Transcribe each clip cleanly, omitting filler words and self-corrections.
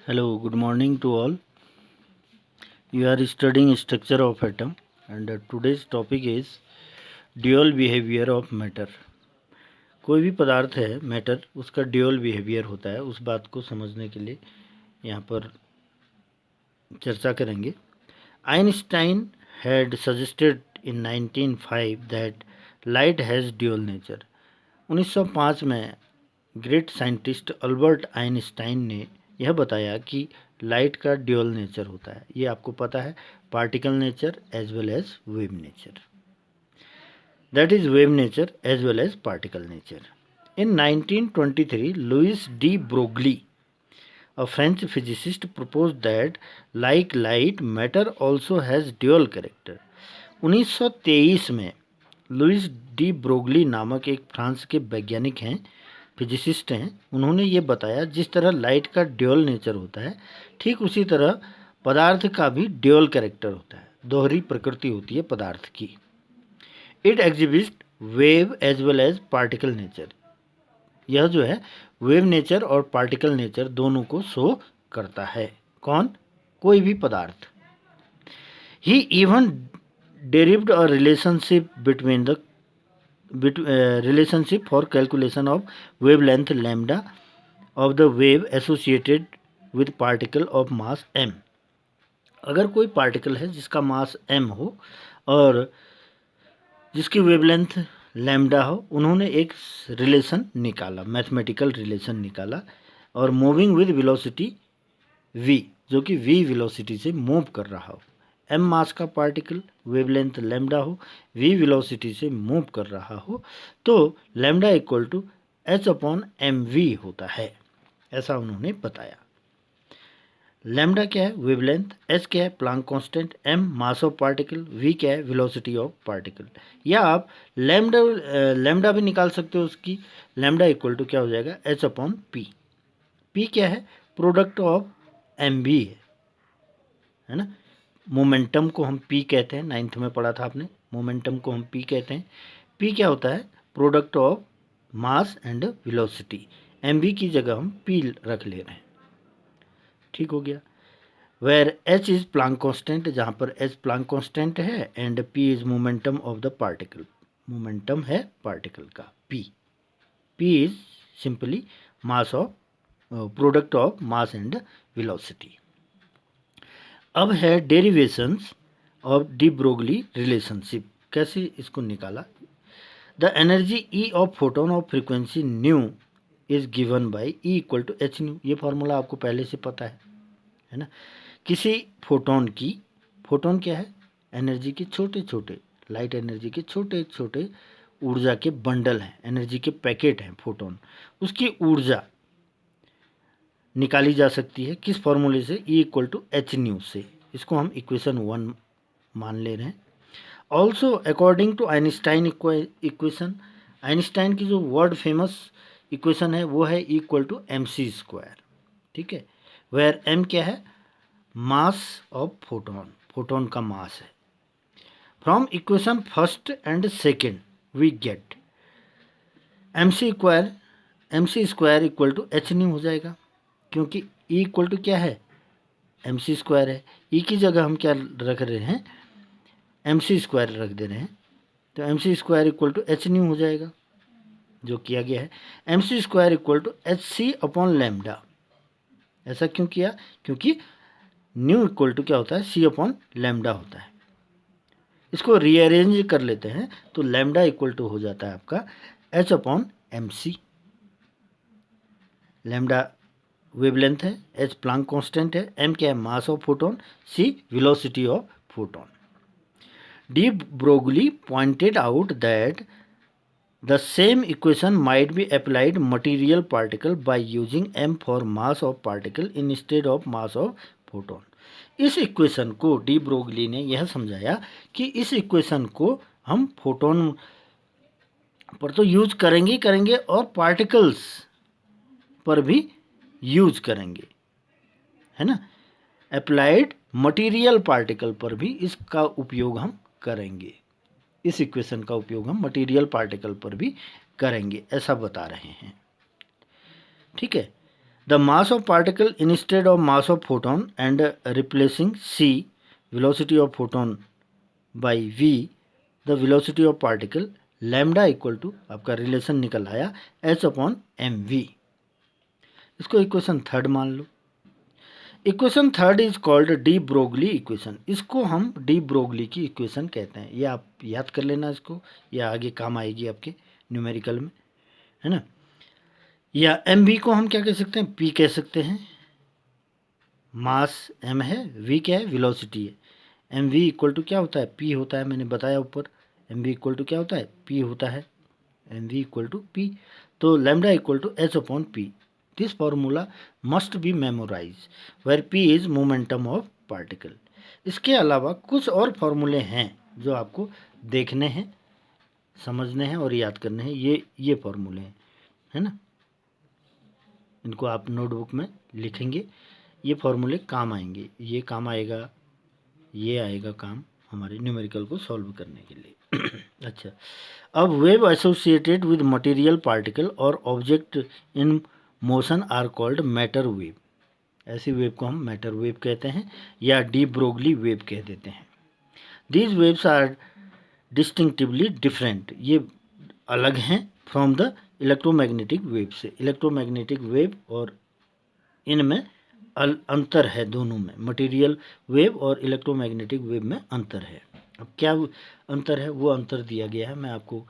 Hello, good morning to all. You are studying structure of atom and today's topic is dual behavior of matter. कोई भी पदार्थ है matter, उसका dual behaviour होता है। उस बात को समझने के लिए यहाँ पर चर्चा करेंगे। Einstein had suggested in 1905 that light has dual nature. 1905 में ग्रेट साइंटिस्ट अल्बर्ट आइंस्टाइन ने यह बताया कि लाइट का ड्यूअल नेचर होता है। ये आपको पता है, particle nature as well as wave nature, that is wave nature as well as particle nature. In 1923 Louis de Broglie, a French physicist, proposed that like light, matter also has dual character. 1923 में Louis de Broglie नामक एक France के वैज्ञानिक हैं, physicist हैं। उन्होंने ये बताया जिस तरह लाइट का ड्यूअल नेचर होता है, ठीक उसी तरह पदार्थ का भी ड्यूअल कैरेक्टर होता है, दोहरी प्रकृति होती है पदार्थ की। It exhibit wave as well as particle nature. यह जो है वेव नेचर और पार्टिकल नेचर दोनों को शो करता है। कौन? कोई भी पदार्थ। He even derived a relationship between the relationship for calculation of wavelength lambda of the wave associated with particle of mass m। अगर कोई पार्टिकल है जिसका मास m हो और जिसकी वेवलेंथ लैम्डा हो, उन्होंने एक रिलेशन निकाला, मैथमेटिकल रिलेशन निकाला, और मूविंग विद वेलोसिटी v, जो कि v वेलोसिटी से मूव कर रहा हो। m मास का पार्टिकल, वेवलेंथ लैम्डा हो, v वेलोसिटी से मूव कर रहा हो, तो लैम्डा इक्वल टू h/mv होता है, ऐसा उन्होंने बताया। लैम्डा क्या है? वेवलेंथ। h क्या है? Planck constant. m mass of particle. v क्या है? Velocity of particle. या आप लैम्डा भी निकाल सकते हो उसकी। लैम्डा इक्वल टू क्या हो जाएगा? h/p। p क्या है? प्रोडक्ट ऑफ mv है ना। मोमेंटम को हम p कहते हैं, 9th में पढ़ा था आपने। मोमेंटम को हम p कहते हैं। p क्या होता है? Product of mass and velocity. mv की जगह हम p रख ले रहे हैं, ठीक हो गया। Where h is Planck constant, जहाँ पर h प्लांक कांस्टेंट है, and p is momentum of the particle. Momentum है पार्टिकल का p। p is simply mass of product of mass and velocity. अब है derivations of de Broglie relationship. कैसे इसको निकाला? The energy E of photon of frequency nu is given by E equal to H nu. ये formula आपको पहले से पता है ना। किसी फोटोन की, फोटोन क्या है? एनर्जी के छोटे छोटे, लाइट एनर्जी के छोटे छोटे ऊर्जा के बंडल हैं, एनर्जी के पैकेट हैं फोटोन। उसकी ऊर्जा निकाली जा सकती है किस फॉर्मूले से? E equal to H nu से। इसको हम इक्वेशन 1 मान ले रहे हैं। Also according to Einstein equation, Einstein की जो वर्ल्ड फेमस इक्वेशन है वो है इक्वल टू mc², ठीक है। वेयर m क्या है? मास ऑफ फोटोन, फोटोन का मास है। From equation first and second we get mc² equal to H nu हो जाएगा, क्योंकि E इक्वल टू क्या है? mc² है। E की जगह हम क्या रख रहे हैं? mc² रख दे रहे हैं, तो mc² equal to H nu हो जाएगा, जो किया गया है। mc² equal to hc/λ। ऐसा क्यों किया? क्योंकि न्यू इक्वल टू क्या होता है? c/λ होता है। इसको रीअरेंज कर लेते हैं तो लैम्डा इक्वल टू हो जाता है आपका h/mc। लैम्डा वेवलेंथ है, h प्लांक कांस्टेंट है, m क्या है? Mass of photon, c velocity of photon. De Broglie pointed out that the same equation might be applied material particle by using m for mass of particle instead of mass of photon। इस equation को de Broglie ने यह समझाया कि इस equation को हम photon पर तो यूज करेंगे ही करेंगे और पार्टिकल्स पर भी यूज करेंगे, है ना। अप्लाइड मटेरियल पार्टिकल पर भी इसका उपयोग हम करेंगे। इस इक्वेशन का उपयोग हम मटेरियल पार्टिकल पर भी करेंगे, ऐसा बता रहे हैं, ठीक है। The mass of particle instead of mass of photon and replacing c velocity of photon by v the velocity of particle lambda equal to आपका रिलेशन निकल आया h/mv। इसको इक्वेशन थर्ड मान लो। Equation third is called de Broglie equation. इसको हम D Broglie की equation कहते हैं। ये आप याद कर लेना इसको, या आगे काम आएगी आपके न्यूमेरिकल में, है ना। या एम वी को हम क्या कह सकते हैं, पी कह सकते हैं। मास एम है, वी क्या है, वेलोसिटी है। एम वी इक्वल टू क्या होता है, पी होता है, मैंने बताया ऊपर। एम वी इक्वल टू क्या होता है, पी होता है। M we equal to p, तो lambda equal to h/p। This formula must be memorise where p is momentum of particle. इसके अलावा कुछ और फॉर्मूले हैं जो आपको देखने हैं, समझने हैं और याद करने हैं। ये फॉर्मूले हैं, है ना। इनको आप नोटबुक में लिखेंगे। ये फॉर्मूले काम आएंगे, ये काम आएगा, ये आएगा काम हमारे न्यूमेरिकल को सॉल्व करने के लिए। अच्छा, अब wave associated with material particle और object in motion are called matter wave. ऐसी वेव को हम मैटर वेव कहते हैं या डी ब्रोगली वेव कह देते हैं। These waves are distinctively different. ये अलग हैं फ्रॉम द इलेक्ट्रोमैग्नेटिक वेव से। इलेक्ट्रोमैग्नेटिक वेव और इनमें अंतर है, दोनों में, मटेरियल वेव और इलेक्ट्रोमैग्नेटिक वेव में अंतर है। अब क्या अंतर है, वो अंतर दिया गया है, मैं आपको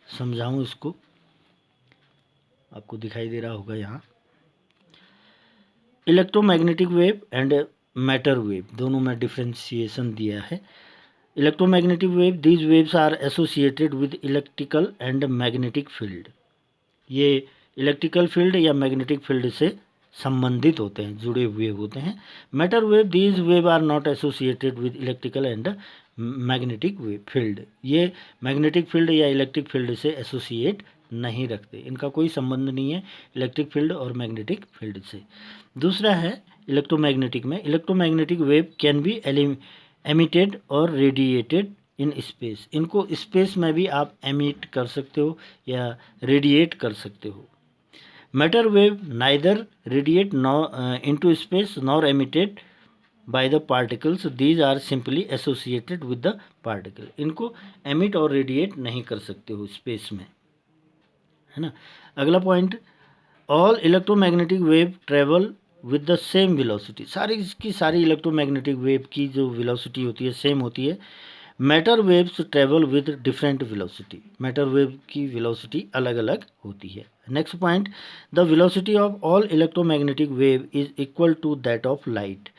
समझाऊं। इसको आपको दिखाई दे रहा होगा यहाँ। Electromagnetic wave and matter wave दोनों में डिफ्रेंशिएशन दिया है। Electromagnetic wave, these waves are associated with electrical and magnetic field. ये इलेक्ट्रिकल फील्ड या मैग्नेटिक फील्ड से संबंधित होते हैं, जुड़े हुए होते हैं। Matter wave, these wave are not associated with electrical and magnetic wave field. ये मैग्नेटिक फील्ड या इलेक्ट्रिक फील्ड से एसोसिएट नहीं रखते, इनका कोई संबंध नहीं है इलेक्ट्रिक फील्ड और मैग्नेटिक फील्ड से। दूसरा है इलेक्ट्रोमैग्नेटिक में, electromagnetic wave can be emitted और रेडिएटेड इन स्पेस। इनको स्पेस में भी आप एमिट कर सकते हो या रेडिएट कर सकते हो। Matter wave neither radiate into space nor emitted by the particles, these are simply associated with the particle. इनको एमिट और रेडिएट नहीं कर सकते हो स्पेस में, है ना। अगला point, all electromagnetic wave travel with the same velocity. सारी की सारी इलेक्ट्रोमैग्नेटिक वेव की जो वेलोसिटी होती है सेम होती है। Matter waves travel with different velocity. Matter wave की वेलोसिटी अलग अलग होती है। Next point, the velocity of all electromagnetic wave is equal to that of light.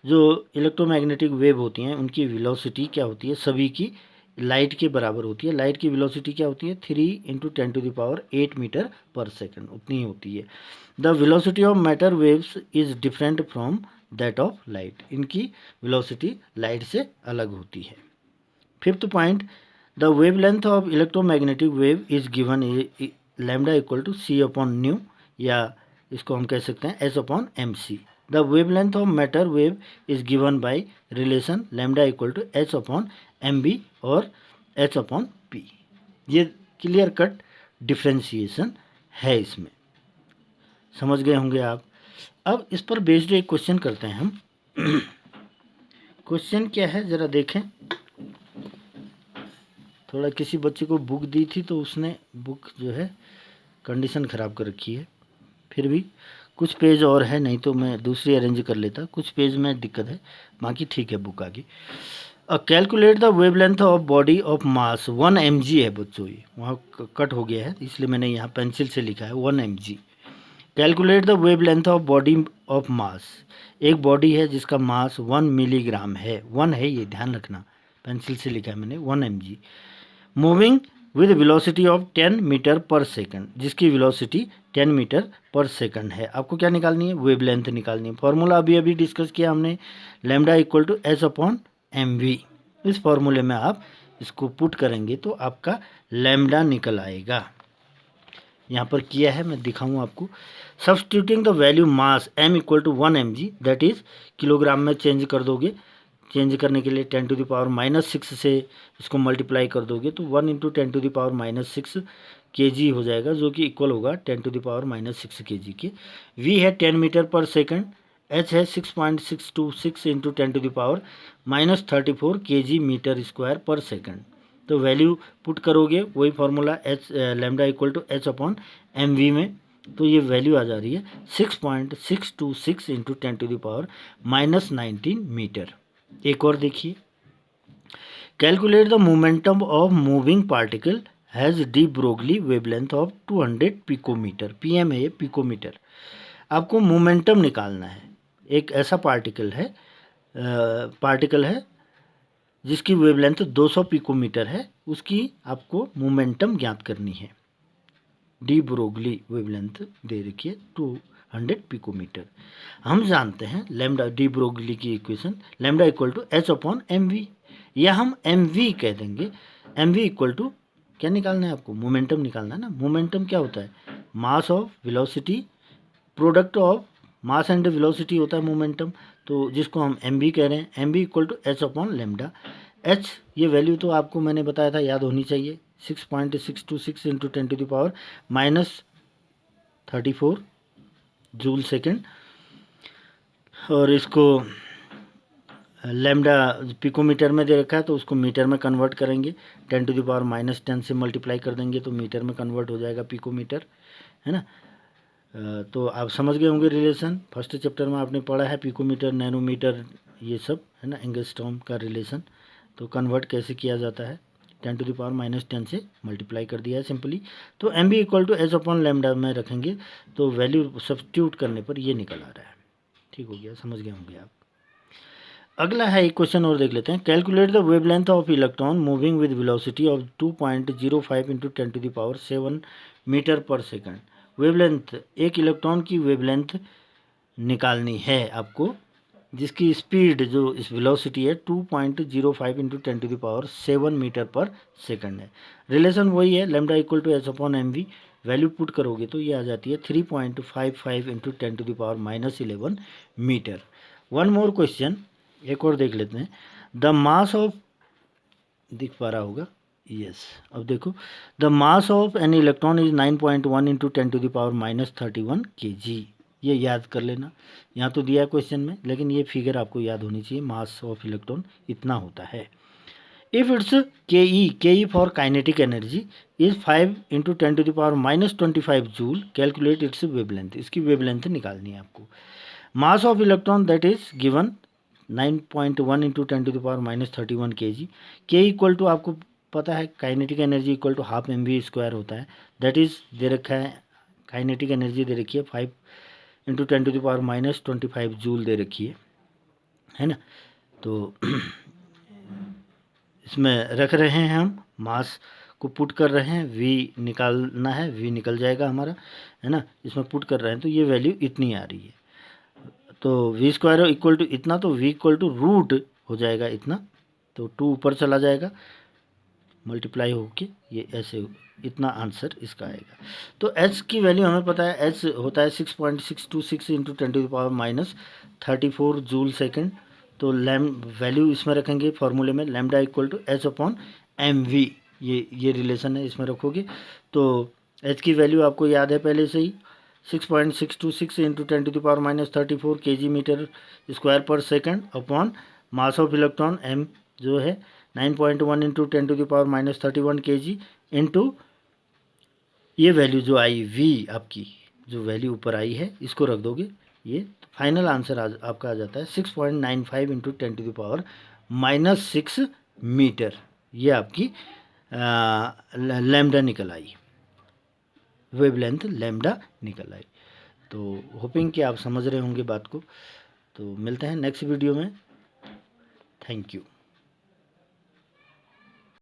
जो इलेक्ट्रोमैग्नेटिक वेव होती हैं उनकी वेलोसिटी क्या होती है, सभी की लाइट के बराबर होती है। लाइट की वेलोसिटी क्या होती है, 3 × 10⁸ मीटर पर सेकंड, उतनी होती है। The velocity of matter waves is different from that of light. इनकी वेलोसिटी लाइट से अलग होती है। Fifth point, the wavelength of electromagnetic wave is given lambda equal to c/ν, या इसको हम कह सकते हैं h/mc। The wavelength of matter wave is given by relation lambda equal to h/mv और h/p। ये क्लियर कट डिफ्रेंशिएशन है, इसमें समझ गए होंगे आप। अब इस पर बेस्ड एक क्वेश्चन करते हैं हम। क्वेश्चन क्या है जरा देखें। थोड़ा किसी बच्चे को बुक दी थी तो उसने बुक जो है कंडीशन ख़राब कर रखी है। फिर भी कुछ पेज और है, नहीं तो मैं दूसरी अरेंज कर लेता। कुछ पेज में दिक्कत है, बाकी ठीक है बुक आगे। Calculate the wavelength of body of mass 1 mg है बच्चों, ये वहाँ कट हो गया है इसलिए मैंने यहाँ पेंसिल से लिखा है 1 mg। Calculate the wavelength of body of mass. एक बॉडी है जिसका मास 1 मिलीग्राम है, 1 है ये ध्यान रखना, पेंसिल से लिखा है मैंने 1 mg। Moving with velocity of 10 metre per second, जिसकी वेलोसिटी 10 मीटर पर सेकंड है। आपको क्या निकालनी है, वेवलेंथ निकालनी है। फॉर्मूला अभी डिस्कस किया हमने, लैम्डा इक्वल टू h/mv। इस फॉर्मूले में आप इसको पुट करेंगे तो आपका लैम्डा निकल आएगा। यहाँ पर किया है, मैं दिखाऊँ आपको। Substituting the value mass m equal to 1 mg, that is kilogram में चेंज कर दोगे। चेंज करने के लिए 10⁻⁻6 से इसको मल्टीप्लाई कर दोगे तो 1 × 10⁻⁻6 kg हो जाएगा, जो कि इक्वल होगा 10⁻⁻6 kg के। v है 10 मीटर पर सेकंड, h है 6.626 into 10⁻34 kg metre square per second. तो वैल्यू पुट करोगे वही formula h lambda equal to h upon M V में, तो ये वैल्यू आ जा रही है 6.626 इंटू 10⁻19 मीटर। एक और देखिए, calculate the momentum of moving particle has de Broglie wavelength of 200 picometre. PM है ये पिकोमीटर। आपको मोमेंटम निकालना है। एक ऐसा पार्टिकल है जिसकी वेवलेंथ 200 पिकोमीटर है, उसकी आपको मोमेंटम ज्ञात करनी है। डी ब्रोगली वेवलेंथ दे रखी है 200 पिकोमीटर। हम जानते हैं लैम्डा, डी ब्रोगली की equation lambda equal to H upon M V, या हम एम वी कह देंगे। एम वी इक्वल टू क्या निकालना है आपको? मोमेंटम निकालना है ना। मोमेंटम क्या होता है? Mass of velocity, product of mass and velocity होता है मोमेंटम, तो जिसको हम एम वी कह रहे हैं। M we equal to H upon lambda. H ये वैल्यू तो आपको मैंने बताया था, याद होनी चाहिए, 6.626 इंटू 10⁻⁻34 जूल सेकेंड। और इसको लैम्डा पिकोमीटर में दे रखा है, तो उसको मीटर में कन्वर्ट करेंगे, 10⁻⁻10 से मल्टीप्लाई कर देंगे तो मीटर में कन्वर्ट हो जाएगा पिकोमीटर, है ना। तो आप समझ गए होंगे रिलेशन। फर्स्ट चैप्टर में आपने पढ़ा है पिकोमीटर, नैनोमीटर, ये सब है ना, एंगस्ट्रॉम का रिलेशन। तो कन्वर्ट कैसे किया जाता है, 10⁻⁻10 से मल्टीप्लाई कर दिया है सिंपली। तो M B equal to H upon lambda में रखेंगे तो वैल्यू सब्स्टिट्यूट करने पर ये निकल आ रहा है। ठीक हो गया, समझ गए होंगे आप। अगला है एक क्वेश्चन और देख लेते हैं। Calculate the wavelength of electron moving with velocity of 2.05 into 10⁻7 metre per second. Wavelength, एक इलेक्ट्रॉन की वेवलेंथ निकालनी है आपको, जिसकी स्पीड जो इस वेलोसिटी है 2.05 इंटू 10⁻7 मीटर पर सेकंड है। रिलेशन वही है, lambda equal to H upon M V. Value put करोगे तो ये आ जाती है 3.55 into 10⁻11 metre. One more question, एक और देख लेते हैं। द मास ऑफ, दिख पा रहा होगा, यस, अब देखो, the mass of an electron is 9.1 into 10⁻31 kg। ये याद कर लेना, यहाँ तो दिया है क्वेश्चन में, लेकिन ये फिगर आपको याद होनी चाहिए। मास ऑफ इलेक्ट्रॉन इतना होता है। If its K E for kinetic energy is 5 into 10⁻25 joule, calculate its wavelength. इसकी वेवलेंथ निकालनी है आपको। Mass of electron that is given 9.1 into 10⁻31 kg। K equal to आपको पता है kinetic energy equal to half M V square होता है, that is they रखा है। काइनेटिक एनर्जी दे रखी है 5 इंटू 10⁻25 जूल दे रखी है ना। तो इसमें रख रहे हैं हम, मास को पुट कर रहे हैं, वी निकालना है, वी निकल जाएगा हमारा, है ना। इसमें पुट कर रहे हैं तो ये वैल्यू इतनी आ रही है। तो वी स्क्वायर इक्वल टू इतना, तो वी इक्वल टू रूट हो जाएगा इतना, तो 2 ऊपर चला जाएगा, मल्टीप्लाई होके ये ऐसे, इतना आंसर इसका आएगा। तो एच की वैल्यू हमें पता है, एच होता है 6.626 इंटू 10⁻34 जूल सेकेंड। तो वैल्यू इसमें रखेंगे फॉर्मूले में, lambda equal to H upon M V, ये रिलेशन है, इसमें रखोगे तो एच की वैल्यू आपको याद है पहले से ही, 6.626 into 10⁻34 kg metre square per second upon mass of electron M जो है 9.1 इंटू 10⁻31 kg इंटू ये वैल्यू जो आई वी, आपकी जो वैल्यू ऊपर आई है इसको रख दोगे, ये फाइनल आंसर आपका आ जाता है 6.95 इंटू 10⁻6 मीटर। ये आपकी लैम्डा निकल आई, वेवलेंथ लैम्डा निकल आई। तो होपिंग कि आप समझ रहे होंगे बात को। तो मिलते हैं नेक्स्ट वीडियो में। Thank you.